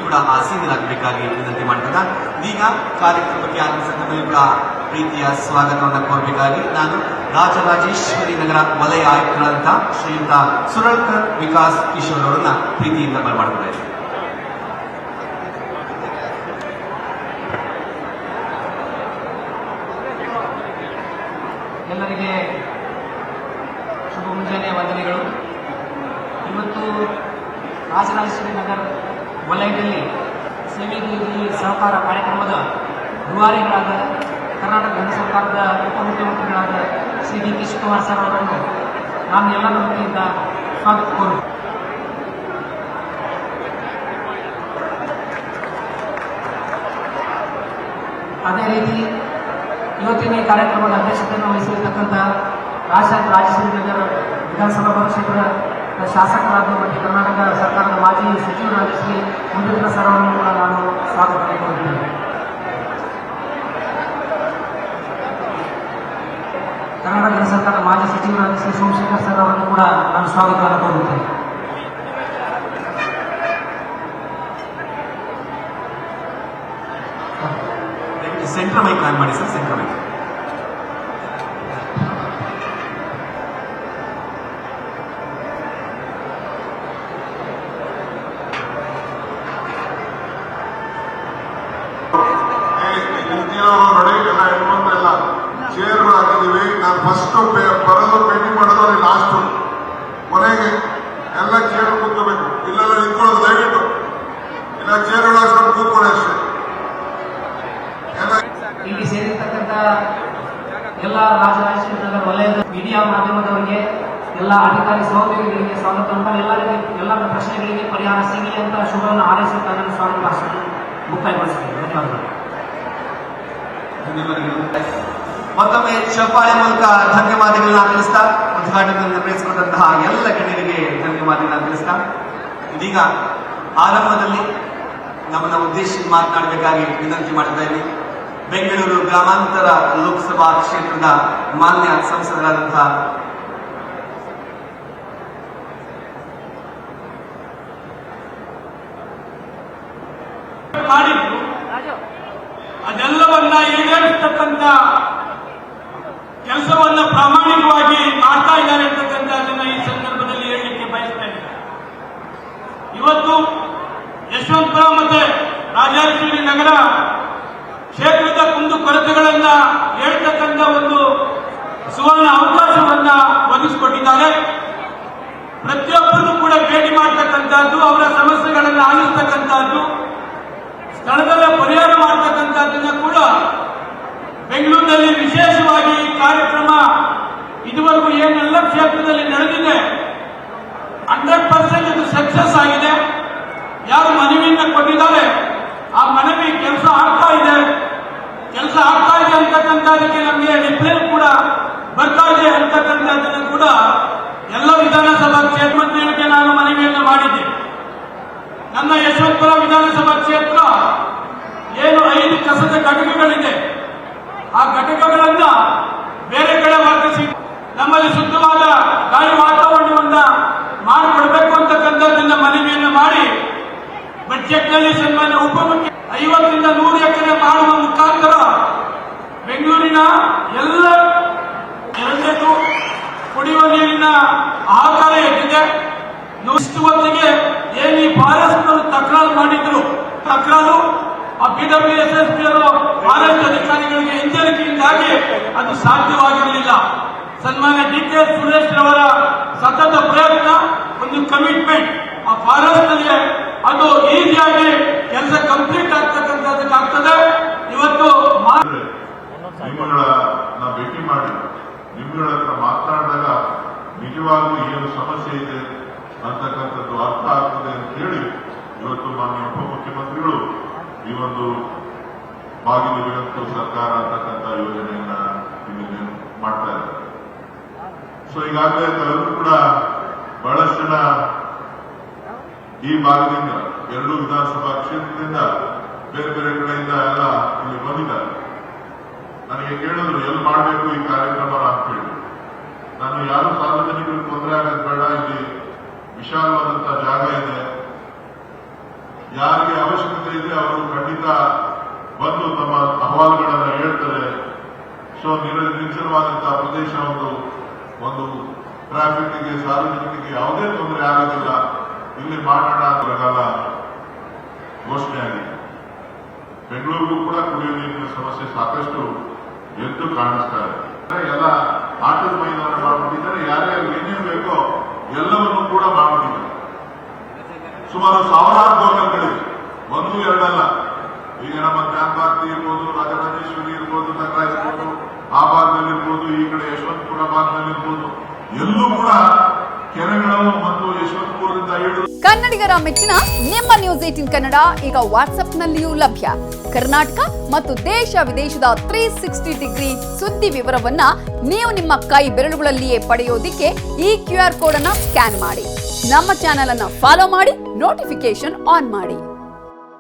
ಕೂಡ ಆಸೀನರಾಗಬೇಕಾಗಿ ವಿನಂತಿ ಮಾಡ್ತದ. ಇದೀಗ ಕಾರ್ಯಕ್ರಮಕ್ಕೆ ಆಗಮಿಸಿದ ಸಂದರ್ಭದಲ್ಲಿ ಕೂಡ ಪ್ರೀತಿಯ ಸ್ವಾಗತವನ್ನು ಕೋರಬೇಕಾಗಿ ನಾನು ರಾಜರಾಜೇಶ್ವರಿ ನಗರ ವಲಯ ಆಯುಕ್ತರಾದಂತಹ ಶ್ರೀಯುತ ಸುರಳ್ಕರ್ ವಿಕಾಸ್ ಕಿಶೋರ್ ಅವರನ್ನ ಪ್ರೀತಿಯಿಂದ ಬರಮಾಡ್ತಾ ಇದ್ದೇನೆ. ಎಲ್ಲರಿಗೆ ಶುಭ ಮುಂಜಾನೆಯ ವಂದನೆಗಳು. ಇವತ್ತು ರಾಜರಾಜೇಶ್ವರಿ ನಗರ ವಲಯದಲ್ಲಿ ಸೇವೆಗಾಗಿ ಸಹಕಾರ ಕಾರ್ಯಕ್ರಮದ ರೂವಾರಿಗಳಾದ ಕರ್ನಾಟಕ ಕೇಂದ್ರ ಸರ್ಕಾರದ ಉಪಮುಖ್ಯಮಂತ್ರಿಗಳಾದ Shri D K Shivakumar sir ಅವರನ್ನು ನಾನು ಎಲ್ಲರ ವತಿಯಿಂದ ಸ್ವಾಗತ ಕೋರು. ಅದೇ ರೀತಿ ಇವತ್ತಿನ ಈ ಕಾರ್ಯಕ್ರಮದ ಅಧ್ಯಕ್ಷತೆಯನ್ನು ವಹಿಸಿರತಕ್ಕಂಥ ರಾಜರಾಜೇಶ್ವರಿ ನಗರ ವಿಧಾನಸಭಾ ಕ್ಷೇತ್ರದ ಶಾಸಕರಾದ ಮತ್ತು ಕರ್ನಾಟಕ ಸರ್ಕಾರದ ಮಾಜಿ ಸಚಿವರಾದ ಶ್ರೀ ಮಂಜುನಾಥ ಸರ್ ಅವರನ್ನು ಕೂಡ ನಾನು ಸ್ವಾಗತ ಕೋರುತ್ತೇನೆ. ಕರ್ನಾಟಕ ಕೇಂದ್ರ ಸರ್ಕಾರದ ಮಾಜಿ ಸಚಿವರಾದ ಶ್ರೀ ಸೋಮಶೇಖರ್ ಸರ್ ಅವರನ್ನು ಕೂಡ ನಾನು ಸ್ವಾಗತವನ್ನು ಕೋರುತ್ತೇನೆ. ಸೆಂಟ್ರ್ ಮೈಕ್ ಆನ್ ಮಾಡಿ ಸರ್. Center mic. ನೋಡಿ ಎಲ್ಲ ಹೆಣ್ಮಕ್ಳೆಲ್ಲ ಚೇರ್ಗಳು ಹಾಕಿದೀವಿ. ನಾನು ಫಸ್ಟ್ ಬರೋದು ಭೇಟಿ ಮಾಡೋದು ಅಲ್ಲಿ ಲಾಸ್ಟು, ಕೊನೆಗೆ ಎಲ್ಲ ಚೇರ್ ಕೂತ್ಕೋಬೇಕು. ಇಲ್ಲೆಲ್ಲ ನಿಂತ್ಕೊಳ್ಳೋದು ದಯವಿಟ್ಟು ಇಲ್ಲ, ಚೇರ್ಗಳು ಹಾಕೊಂಡು ಕೂತ್ಕೊಳ್ಳಿ ಅಷ್ಟೇ. ಇಲ್ಲಿ ಸೇರಿರ್ತಕ್ಕಂಥ ಎಲ್ಲ ರಾಜರಾಜೇಶ್ವರಿ ನಗರ ವಲಯದ ಮೀಡಿಯಾ ಮಾಧ್ಯಮದವರಿಗೆ, ಎಲ್ಲ ಅಧಿಕಾರಿ ಸಹೋದ್ಯೋಗಿಗಳಿಗೆ ಸ್ವಾಗತ ಅಂತ ಎಲ್ಲ ಪ್ರಶ್ನೆಗಳಿಗೆ ಪರಿಹಾರ ಸಿಗಲಿ ಅಂತ ಶುಭವನ್ನು ಹಾರೈಸುತ್ತಾ ನನ್ನ ಸ್ವಾಗತ ಭಾಷಣ ಮುಕ್ತಾಯಗೊಳಿಸುತ್ತೇನೆ. ಧನ್ಯವಾದಗಳು. ಮತ್ತೊಮ್ಮೆ ಚಪ್ಪಾಳೆ ಮೂಲಕ ಧನ್ಯವಾದಗಳನ್ನ ತಿಳಿಸ್ತಾ, ಉದ್ಘಾಟನೆಯನ್ನು ನಿರ್ವಹಿಸಿಕೊಂಡಂತಹ ಎಲ್ಲ ಗಣ್ಯರಿಗೆ ಧನ್ಯವಾದಗಳನ್ನ ತಿಳಿಸ್ತಾ, ಇದೀಗ ಆರಂಭದಲ್ಲಿ ನಮ್ಮನ್ನ ಉದ್ದೇಶಿಸಿ ಮಾತನಾಡಬೇಕಾಗಿ ವಿನಂತಿ ಮಾಡ್ತಾ ಇದ್ದೀನಿ. ಬೆಂಗಳೂರು ಗ್ರಾಮಾಂತರ ಲೋಕಸಭಾ ಕ್ಷೇತ್ರದ ಮಾನ್ಯ ಸಂಸದರಾದಂತಹ ಮಾಡಿದ್ದು ಅದೆಲ್ಲವನ್ನ ಈಡೇರಿಸತಕ್ಕಂಥ ಕೆಲಸವನ್ನ ಪ್ರಾಮಾಣಿಕವಾಗಿ ಮಾಡ್ತಾ ಇದ್ದಾರೆ ಅಂತಕ್ಕಂಥದ್ದನ್ನ ಈ ಸಂದರ್ಭದಲ್ಲಿ ಹೇಳಲಿಕ್ಕೆ ಬಯಸ್ತಾ ಇದ್ದಾರೆ. ಇವತ್ತು ಯಶವಂತಪುರ ಮತ್ತೆ ರಾಜರಾಜೇಶ್ವರಿ ನಗರ ಕ್ಷೇತ್ರದ ಕುಂದುಕೊರತೆಗಳನ್ನ ಹೇಳ್ತಕ್ಕಂಥ ಒಂದು ಸುವರ್ಣ ಅವಕಾಶವನ್ನ ಒದಗಿಸಿಕೊಟ್ಟಿದ್ದಾರೆ. ಪ್ರತಿಯೊಬ್ಬರನ್ನು ಕೂಡ ಭೇಟಿ ಮಾಡತಕ್ಕಂಥದ್ದು, ಅವರ ಸಮಸ್ಯೆಗಳನ್ನು ಆಲಿಸ್ತಕ್ಕಂಥದ್ದು, ಸ್ಥಳದಲ್ಲೇ ಪರಿಹಾರ ಮಾಡತಕ್ಕಂಥದ್ದನ್ನ ಕೂಡ ಬೆಂಗಳೂರಿನಲ್ಲಿ ವಿಶೇಷವಾಗಿ ಈ ಕಾರ್ಯಕ್ರಮ ಇದುವರೆಗೂ ಏನೆಲ್ಲ ಕ್ಷೇತ್ರದಲ್ಲಿ ನಡೆದಿದೆ 100% ಇದು ಸಕ್ಸಸ್ ಆಗಿದೆ. ಯಾರು ಮನವಿಯನ್ನ ಕೊಟ್ಟಿದ್ದಾರೆ ಆ ಮನವಿ ಕೆಲಸ ಆಗ್ತಾ ಇದೆ ಅಂತಕ್ಕಂಥದಕ್ಕೆ ನಮಗೆ ರಿಪ್ಲೈ ಕೂಡ ಬರ್ತಾ ಇದೆ ಅಂತಕ್ಕಂಥದ್ದನ್ನು ಕೂಡ ಎಲ್ಲ ವಿಧಾನಸಭಾ ಕ್ಷೇತ್ರ ಮಂತ್ರಿಗಳಿಗೆ ನಾನು ಮನವಿಯನ್ನು ಮಾಡಿದ್ದೆ. ನನ್ನ ಯಶವಂತಪುರ ವಿಧಾನಸಭಾ ಕ್ಷೇತ್ರ ಏನು 5 ಕಸದ ಘಟಕಗಳಿದೆ, ಆ ಘಟಕಗಳನ್ನ ಬೇರೆ ಕಡೆ ವರ್ತಿಸಿ ನಮ್ಮಲ್ಲಿ ಶುದ್ಧವಾದ ಗಾಳಿ ವಾತಾವರಣವನ್ನ ಮಾಡಿಕೊಡ್ಬೇಕು ಅಂತಕ್ಕಂಥದ್ದನ್ನ ಮನವಿಯನ್ನು ಮಾಡಿ ಬಜೆಟ್ನಲ್ಲಿ ಸನ್ಮಾನ್ಯ ಉಪಮುಖ್ಯ 50ರಿಂದ 100 ಎಕರೆ ಮಾಡುವ ಮುಖಾಂತರ ಬೆಂಗಳೂರಿನ ಎಲ್ಲ ಎರಡನೇದು ಕುಡಿಯುವ ನೀರಿನ ಆಹಾರ ಎದ್ದಿದೆ. ಇಷ್ಟು ಹೊತ್ತಿಗೆ ಏನು ಈ ಫಾರೆಸ್ಟ್ ತಕರಾರು ಮಾಡಿದ್ರು, ತಕರಾರು ಆ BWSSP ಫಾರೆಸ್ಟ್ ಅಧಿಕಾರಿಗಳಿಗೆ ಹಿಂಜರಿಕೆಯಿಂದಾಗಿ ಅದು ಸಾಧ್ಯವಾಗಿರಲಿಲ್ಲ. ಸನ್ಮಾನ್ಯ DK ಸುರೇಶ್ ರವರ ಸತತ ಪ್ರಯತ್ನ, ಒಂದು ಕಮಿಟ್ಮೆಂಟ್, ಆ ಫಾರೆಸ್ಟ್ ನಲ್ಲಿ ಅದು ಈಸಿಯಾಗಿ ಕೆಲಸ ಕಂಪ್ಲೀಟ್ ಆಗ್ತದೆ. ಇವತ್ತು ನಿಮ್ಮಗಳನ್ನ ಭೇಟಿ ಮಾಡಿ ನಿಮ್ಮಗಳ ಹತ್ರ ಮಾತನಾಡಿದಾಗ ನಿಜವಾಗ್ಲೂ ಏನು ಸಮಸ್ಯೆ ಇದೆ ಅಂತಕ್ಕಂಥದ್ದು ಅರ್ಥ ಆಗ್ತದೆ ಅಂತ ಹೇಳಿ ಇವತ್ತು ಮಾನ್ಯ ಉಪಮುಖ್ಯಮಂತ್ರಿಗಳು ಈ ಒಂದು ಬಾಗಿಲು ವಿನಂತು ಸರ್ಕಾರ ಅಂತಕ್ಕಂಥ ಯೋಜನೆಯನ್ನ ಇಲ್ಲಿ ಮಾಡ್ತಾ ಇದ್ದಾರೆ. ಸೊ ಈಗಾಗಲೇ ತಾವೆಲ್ಲರೂ ಕೂಡ ಬಹಳಷ್ಟು ಜನ ಈ ಭಾಗದಿಂದ 2 ವಿಧಾನಸಭಾ ಕ್ಷೇತ್ರದಿಂದ ಬೇರೆ ಬೇರೆ ಕಡೆಯಿಂದ ಎಲ್ಲ ಇಲ್ಲಿ ಬಂದಿದ್ದಾರೆ. ನನಗೆ ಕೇಳಿದ್ರು ಎಲ್ಲಿ ಮಾಡಬೇಕು ಈ ಕಾರ್ಯಕ್ರಮ ಅಂತ ಹೇಳಿ. ನಾನು ಯಾರು ಸಾರ್ವಜನಿಕರಿಗೆ ತೊಂದರೆ ಆಗೋದು ಬೇಡ, ಇಲ್ಲಿ ವಿಶಾಲವಾದಂತಹ ಜಾಗ ಇದೆ, ಯಾರಿಗೆ ಅವಶ್ಯಕತೆ ಇದೆ ಅವರು ಖಂಡಿತ ಬಂದು ತಮ್ಮ ಅಹವಾಲುಗಳನ್ನು ಹೇಳ್ತಾರೆ. ಸೊ ನಿರ್ಜನವಾದಂತಹ ಪ್ರದೇಶ ಒಂದು ಟ್ರಾಫಿಕ್ಗೆ ಸಾರ್ವಜನಿಕರಿಗೆ ಯಾವುದೇ ತೊಂದರೆ ಆಗೋದಿಲ್ಲ, ಇಲ್ಲಿ ಮಾಡೋಣ ಅಂತ ಬರಗಾಲ ಘೋಷಣೆ ಆಗಿದೆ. ಬೆಂಗಳೂರಿಗೂ ಕೂಡ ಕುಡಿಯುವ ನೀರಿನ ಸಮಸ್ಯೆ ಸಾಕಷ್ಟು ಎದ್ದು ಕಾಣಿಸ್ತಾ ಇದೆ. ಎಲ್ಲ ಆಟದ ಮೈದಾನ ಮಾಡಿಬಿಟ್ಟಿದ್ದಾರೆ, ಯಾರ್ಯಾರು ಏನೇನು ಬೇಕೋ ಎಲ್ಲವನ್ನೂ ಕೂಡ ಮಾಡಿಬಿಟ್ಟಿದ್ದಾರೆ. ಸುಮಾರು ಸಾವಿರಾರು ಬೋರ್ವೆಲ್ಗಳಿವೆ, ಒಂದು ಎರಡಲ್ಲ. ಈಗ ನಮ್ಮ ತ್ಯಾಗಭಾರತಿ ಇರ್ಬೋದು, ರಾಜರಾಜೇಶ್ವರಿ ಇರ್ಬೋದು, ನಗರ ಇರ್ಬೋದು, ಆ ಭಾಗದಲ್ಲಿ ಇರ್ಬೋದು, ಈ ಕಡೆ ಯಶವಂತಪುರ ಭಾಗದಲ್ಲಿ ಇರ್ಬೋದು, ಎಲ್ಲೂ ಕೂಡ ಕೆರೆಗಳು ಮತ್ತು ಯಶವಂತಪುರದಿಂದ ಹಿಡಿದು ಕನ್ನಡಿಗರ ಮೆಚ್ಚಿನ ನಿಮ್ಮ ನ್ಯೂಸ್ 18 ಕನ್ನಡ ಈಗ ವಾಟ್ಸ್ಆಪ್ನಲ್ಲಿಯೂ ಲಭ್ಯ. ಕರ್ನಾಟಕ ಮತ್ತು ದೇಶ ವಿದೇಶದ 360 ಡಿಗ್ರಿ ಸುದ್ದಿ ವಿವರವನ್ನ ನೀವು ನಿಮ್ಮ ಕೈ ಬೆರಳುಗಳಲ್ಲಿಯೇ ಪಡೆಯೋದಿಕ್ಕೆ ಈ QR ಕೋಡ್ ಅನ್ನ ಸ್ಕ್ಯಾನ್ ಮಾಡಿ. ನಮ್ಮ ಚಾನೆಲ್ ಅನ್ನ ಫಾಲೋ ಮಾಡಿ, ನೋಟಿಫಿಕೇಶನ್ ಆನ್ ಮಾಡಿ.